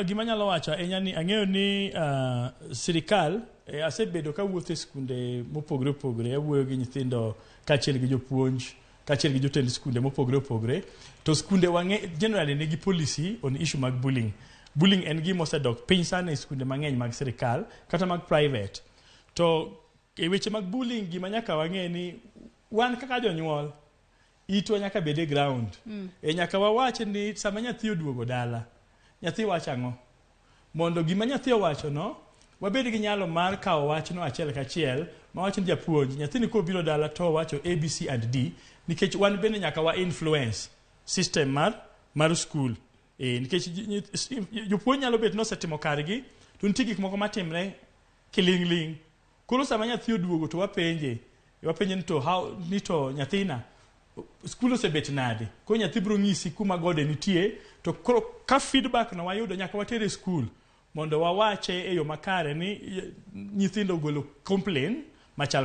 gima nyalo wacho ang'eyo ni sirikal asebedo ka wuotho e skunde mopogore opogore, awuoyo gi nyithindo kaachiel gi jopuonj, kaachiel gi jotend skunde mopogore opogore. To skunde generally nigi policy on issue mag bullying. Bullying en gima osedok piny sana e skunde mang'eny mag sirikal kata mag private. To e weche mag bullying gima nyaka wang'e ni wan kaka jonyuol itwa nyaka bed e ground. Nyaka wawach ni sama nyathi oduogo dala, nyathi wacho ang'o? Mondo gima nyathi owacho no, wabed gi nyalo mar kawo wachno achiel kachiel, ma wacho ni japuonj, nyathini kobiro dala to wacho A, B, C and D, nikech wan bende nyaka wa influence system mar school. Nikech jopuonj nyalo bet nosetimo kargi, to nitie gik moko matimre kiling'. Koro sama nyathi oduogo to wapenje ni to nyathina skul osebet nade. Koro nyathi biro nyisi kuma gode nitie, to koro ka feedback no wayudo nyaka watere skul mondo wawache e yo makare ni nyithindo ogolo complain machal